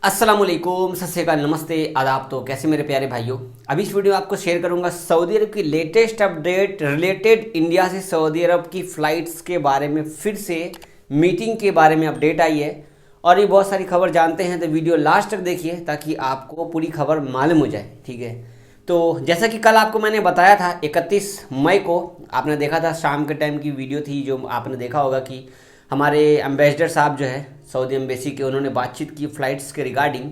अस्सलाम वालेकुम, सत श्री अकाल, नमस्ते, आदाब। तो कैसे मेरे प्यारे भाइयों, अभी इस वीडियो में आपको शेयर करूंगा सऊदी अरब की लेटेस्ट अपडेट रिलेटेड इंडिया से सऊदी अरब की फ़्लाइट्स के बारे में। फिर से मीटिंग के बारे में अपडेट आई है और ये बहुत सारी खबर जानते हैं तो वीडियो लास्ट तक देखिए ताकि आपको पूरी खबर मालूम हो जाए। ठीक है, तो जैसा कि कल आपको मैंने बताया था 31 मई को आपने देखा था, शाम के टाइम की वीडियो थी जो आपने देखा होगा कि हमारे एम्बेसडर साहब जो है सऊदी एम्बेसी के, उन्होंने बातचीत की फ़्लाइट्स के रिगार्डिंग।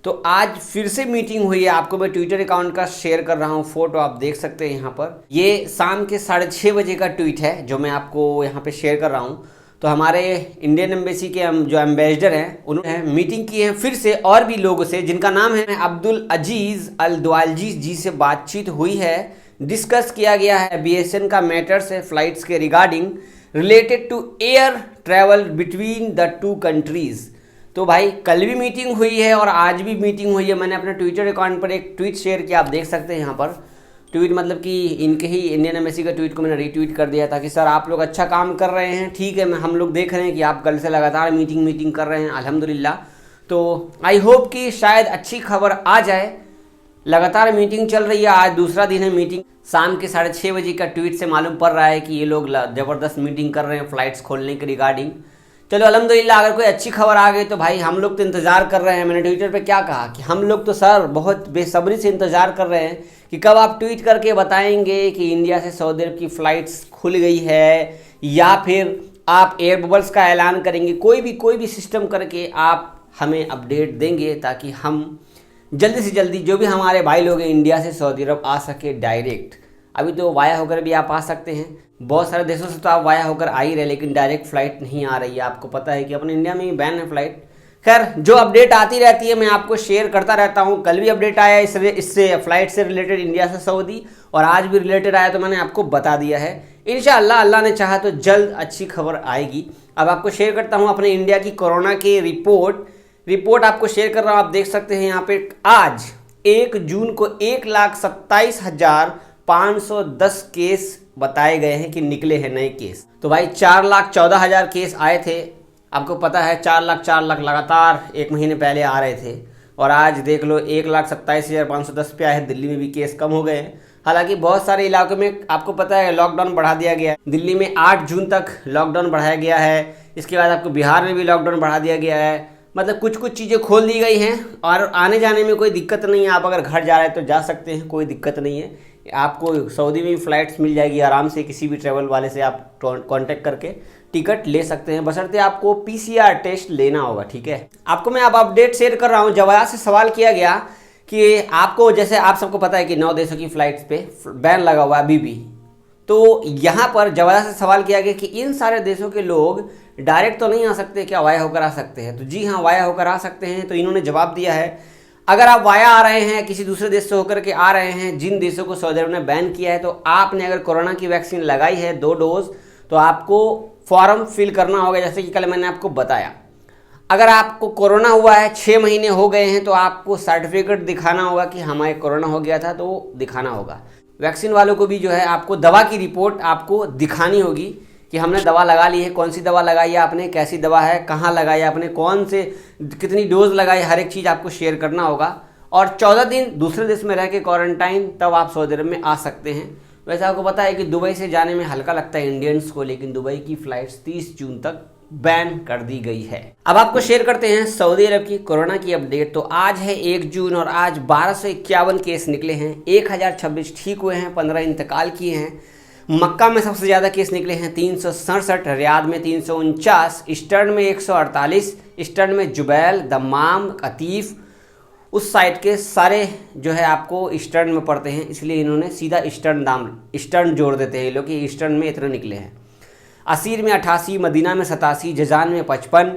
तो आज फिर से मीटिंग हुई है, आपको मैं ट्विटर अकाउंट का शेयर कर रहा हूँ, फोटो आप देख सकते हैं यहाँ पर। ये शाम के 6:30 बजे का ट्वीट है जो मैं आपको यहाँ पे शेयर कर रहा हूँ। तो हमारे इंडियन एम्बेसी के जो एम्बेसडर हैं उन्होंने मीटिंग की है फिर से और भी लोगों से, जिनका नाम है अब्दुल अजीज़ अल दुआलजी जी से बातचीत हुई है। डिस्कस किया गया है एविएशन का मैटर्स है फ़्लाइट्स के regarding related to air travel between the two countries. तो भाई कल भी मीटिंग हुई है और आज भी मीटिंग हुई है। मैंने अपने ट्विटर अकाउंट पर एक ट्वीट शेयर किया, आप देख सकते हैं यहाँ पर। ट्वीट मतलब कि इनके ही इंडियन एम्बेसी का ट्वीट को मैंने रीट्वीट कर दिया था कि सर आप लोग अच्छा काम कर रहे हैं, ठीक है, हम लोग देख रहे हैं कि आप कल से लगातार मीटिंग कर रहे हैं, अल्हम्दुलिल्लाह। तो आई होप कि शायद अच्छी खबर आ जाए। लगातार मीटिंग चल रही है, आज दूसरा दिन है मीटिंग। शाम के 6:30 बजे का ट्वीट से मालूम पड़ रहा है कि ये लोग ज़बरदस्त मीटिंग कर रहे हैं फ़्लाइट्स खोलने के रिगार्डिंग। चलो अल्हम्दुलिल्लाह, अगर कोई अच्छी खबर आ गई तो भाई हम लोग तो इंतज़ार कर रहे हैं। मैंने ट्विटर पे क्या कहा कि हम लोग तो सर बहुत बेसब्री से इंतज़ार कर रहे हैं कि कब आप ट्वीट करके बताएंगे कि इंडिया से सऊदी अरब की फ़्लाइट्स खुल गई है, या फिर आप एयर बबल्स का ऐलान करेंगे, कोई भी सिस्टम करके आप हमें अपडेट देंगे ताकि हम जल्दी से जल्दी जो भी हमारे भाई लोग हैं इंडिया से सऊदी अरब आ सके डायरेक्ट। अभी तो वाया होकर भी आप आ सकते हैं, बहुत सारे देशों से तो आप वाया होकर आ ही रहे, लेकिन डायरेक्ट फ़्लाइट नहीं आ रही है। आपको पता है कि अपने इंडिया में ही बैन है फ़्लाइट। खैर, जो अपडेट आती रहती है मैं आपको शेयर करता रहता हूँ। कल भी अपडेट आया इससे फ़्लाइट से रिलेटेड इंडिया से सऊदी, और आज भी रिलेटेड आया तो मैंने आपको बता दिया है। इंशाअल्लाह अल्लाह ने चाहा तो जल्द अच्छी खबर आएगी। अब आपको शेयर करता हूँ अपने इंडिया की कोरोना की रिपोर्ट आपको शेयर कर रहा हूँ। आप देख सकते हैं यहाँ पे आज 1 जून को 1,27,510 केस बताए गए हैं कि निकले हैं नए केस। तो भाई 4,14,000 केस आए थे, आपको पता है 4 लाख लगातार एक महीने पहले आ रहे थे, और आज देख लो 1,27,510 पे आए हैं। दिल्ली में भी केस कम हो गए हैं, हालांकि बहुत सारे इलाकों में आपको पता है लॉकडाउन बढ़ा दिया गया है। दिल्ली में 8 जून तक लॉकडाउन बढ़ाया गया है, इसके बाद आपको बिहार में भी लॉकडाउन बढ़ा दिया गया है। मतलब कुछ चीज़ें खोल दी गई हैं और आने जाने में कोई दिक्कत नहीं है। आप अगर घर जा रहे हैं तो जा सकते हैं, कोई दिक्कत नहीं है। आपको सऊदी में भी फ़्लाइट्स मिल जाएगी आराम से, किसी भी ट्रैवल वाले से आप कांटेक्ट करके टिकट ले सकते हैं, बशर्ते आपको PCR टेस्ट लेना होगा। ठीक है, आपको मैं अब अपडेट शेयर कर रहा हूँ। जवाया से सवाल किया गया कि आपको, जैसे आप सबको पता है कि 9 देशों की फ़्लाइट्स पे बैन लगा हुआ है अभी भी, तो यहाँ पर जवाया से सवाल किया गया कि इन सारे देशों के लोग डायरेक्ट तो नहीं आ सकते, क्या वाया होकर आ सकते हैं? तो जी हाँ, वाया होकर आ सकते हैं। तो इन्होंने जवाब दिया है, अगर आप वाया आ रहे हैं, किसी दूसरे देश से होकर के आ रहे हैं, जिन देशों को सऊदी अरब ने बैन किया है, तो आपने अगर कोरोना की वैक्सीन लगाई है 2 डोज, तो आपको फॉर्म फिल करना होगा, जैसे कि कल मैंने आपको बताया। अगर आपको कोरोना हुआ है, 6 महीने हो गए हैं, तो आपको सर्टिफिकेट दिखाना होगा कि हमारे कोरोना हो गया था, तो दिखाना होगा। वैक्सीन वालों को भी जो है आपको दवा की रिपोर्ट आपको दिखानी होगी कि हमने दवा लगा ली है, कौन सी दवा लगाई है आपने, कैसी दवा है, कहाँ लगाई है आपने, कौन से कितनी डोज लगाई, हर एक चीज़ आपको शेयर करना होगा। और 14 दिन दूसरे देश में रह के क्वारंटाइन, तब आप सऊदी अरब में आ सकते हैं। वैसे आपको पता है कि दुबई से जाने में हल्का लगता है इंडियंस को, लेकिन दुबई की फ़्लाइट्स 30 जून तक बैन कर दी गई है। अब आपको शेयर करते हैं सऊदी अरब की कोरोना की अपडेट। तो आज है 1 जून और आज 1251 केस निकले हैं, 1026 ठीक हुए हैं, 15 इंतकाल किए हैं। मक्का में सबसे ज़्यादा केस निकले हैं 367, रियाद में 349, ईस्टर्न में 148, ईस्टर्न में जुबैल, दमाम, अतीफ, उस साइड के सारे जो है आपको ईस्टर्न में पड़ते हैं, इसलिए इन्होंने सीधा ईस्टर्न जोड़ देते हैं ये लोग कि ईस्टर्न में इतने निकले हैं। असीर में 88, मदीना में 87, जजान में 55,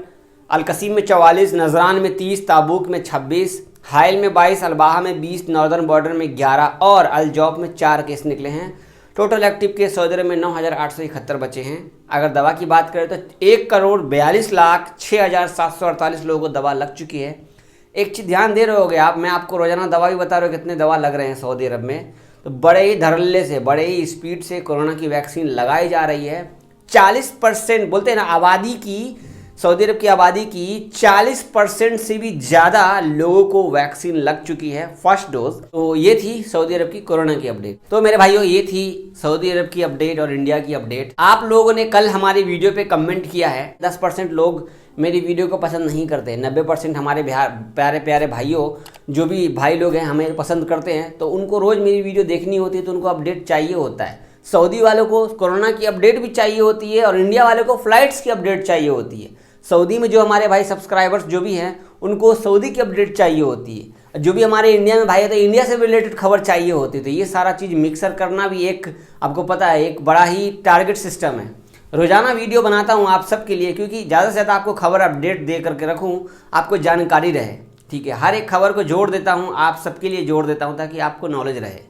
अलकसीम में 44, नजरान में 30, ताबूक में 26, हाइल में 22, अलबाहा में 20, नॉर्दर्न बॉर्डर में 11 और अलजौफ में 4 केस निकले हैं। टोटल एक्टिव केस सऊदी अरब में 9,871 बचे हैं। अगर दवा की बात करें तो 1,42,06,748 लोगों को दवा लग चुकी है। एक चीज़ ध्यान दे रहे होगे आप, मैं आपको रोजाना दवा भी बता रहा हूँ कितने दवा लग रहे हैं सऊदी अरब में। तो बड़े ही धड़ल्ले से, बड़े ही स्पीड से कोरोना की वैक्सीन लगाई जा रही है। 40% बोलते हैं ना, आबादी की सऊदी अरब की आबादी की 40% से भी ज़्यादा लोगों को वैक्सीन लग चुकी है फर्स्ट डोज। तो ये थी सऊदी अरब की कोरोना की अपडेट। तो मेरे भाइयों, ये थी सऊदी अरब की अपडेट और इंडिया की अपडेट। आप लोगों ने कल हमारी वीडियो पे कमेंट किया है, 10% लोग मेरी वीडियो को पसंद नहीं करते, 90% हमारे प्यारे प्यारे भाइयों, जो भी भाई लोग हैं हमें पसंद करते हैं, तो उनको रोज़ मेरी वीडियो देखनी होती है, तो उनको अपडेट चाहिए होता है। सऊदी वालों को कोरोना की अपडेट भी चाहिए होती है और इंडिया वालों को फ्लाइट्स की अपडेट चाहिए होती है। सऊदी में जो हमारे भाई सब्सक्राइबर्स जो भी हैं उनको सऊदी की अपडेट चाहिए होती है, जो भी हमारे इंडिया में भाई है तो इंडिया से रिलेटेड खबर चाहिए होती है। तो ये सारा चीज़ मिक्सर करना भी एक, आपको पता है, एक बड़ा ही टारगेट सिस्टम है। रोज़ाना वीडियो बनाता हूँ आप सबके लिए, क्योंकि ज़्यादा से ज़्यादा आपको खबर अपडेट दे करके रखूँ, आपको जानकारी रहे। ठीक है, हर एक खबर को जोड़ देता हूँ, आप सबके लिए जोड़ देता हूँ ताकि आपको नॉलेज रहे।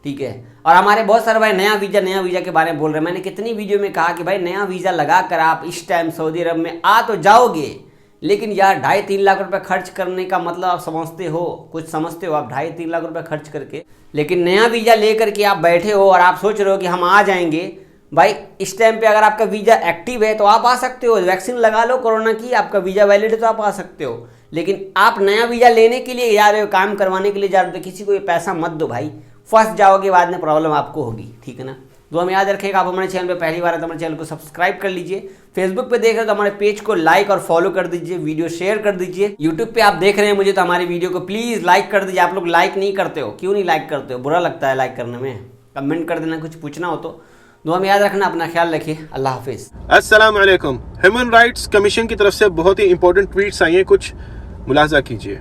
ठीक है, और हमारे बहुत सारे भाई नया वीज़ा के बारे में बोल रहे हैं। मैंने कितनी वीडियो में कहा कि भाई नया वीज़ा लगा कर आप इस टाइम सऊदी अरब में आ तो जाओगे, लेकिन यार 2.5-3 लाख रुपए खर्च करने का मतलब आप समझते हो, कुछ समझते हो आप 2.5-3 लाख रुपए खर्च करके, लेकिन नया वीज़ा लेकर के आप बैठे हो और आप सोच रहे हो कि हम आ जाएंगे। भाई इस टाइम पे अगर आपका वीज़ा एक्टिव है तो आप आ सकते हो, वैक्सीन लगा लो कोरोना की, आपका वीज़ा वैलिड है तो आप आ सकते हो। लेकिन आप नया वीज़ा लेने के लिए जा रहे हो, काम करवाने के लिए जा रहे हो, तो किसी को ये पैसा मत दो भाई, फंस जाओगे, बाद में प्रॉब्लम आपको होगी। ठीक है ना। तो हम याद रखिएगा, आप हमारे चैनल पे पहली बार है तो हमारे चैनल को सब्सक्राइब कर लीजिए। फेसबुक पे देख रहे हो तो हमारे पेज को लाइक और फॉलो कर दीजिए, वीडियो शेयर कर दीजिए। यूट्यूब पे आप देख रहे हैं मुझे तो हमारी वीडियो को प्लीज़ लाइक कर दीजिए। आप लोग लाइक नहीं करते हो, क्यों नहीं लाइक करते हो? बुरा लगता है लाइक करने में, कमेंट कर देना कुछ पूछना हो तो। दुआ में याद रखना, अपना ख्याल रखिए, अल्लाह हाफिज़। अस्सलाम वालेकुम। ह्यूमन राइट्स कमीशन की तरफ से बहुत ही इंपॉर्टेंट ट्वीट्स आई हैं, कुछ मुलाजा कीजिए।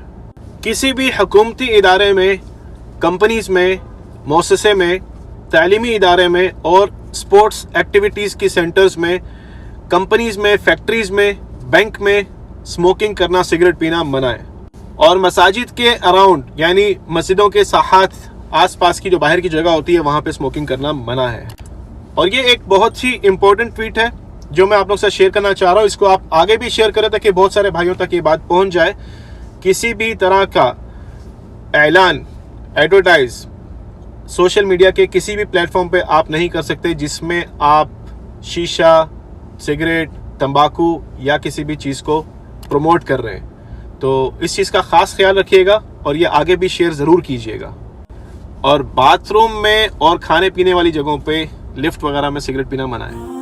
किसी भी हुकूमती इदारे में, कंपनीज में, मौससे में, तालीमी इदारे में और स्पोर्ट्स एक्टिविटीज़ की सेंटर्स में, कंपनीज में, फैक्ट्रीज में, बैंक में स्मोकिंग करना, सिगरेट पीना मना है। और मसाजिद के अराउंड, यानी मस्जिदों के साथ आसपास की जो बाहर की जगह होती है वहाँ पे स्मोकिंग करना मना है। और ये एक बहुत ही इंपॉर्टेंट ट्वीट है जो मैं आप लोग से शेयर करना चाह रहा हूँ। इसको आप आगे भी शेयर करें ताकि बहुत सारे भाइयों तक ये बात पहुँच जाए। किसी भी तरह का ऐलान, एडवर्टाइज सोशल मीडिया के किसी भी प्लेटफॉर्म पे आप नहीं कर सकते जिसमें आप शीशा, सिगरेट, तंबाकू या किसी भी चीज़ को प्रमोट कर रहे हैं। तो इस चीज़ का ख़ास ख्याल रखिएगा और ये आगे भी शेयर ज़रूर कीजिएगा। और बाथरूम में और खाने पीने वाली जगहों पे, लिफ्ट वगैरह में सिगरेट पीना मना है।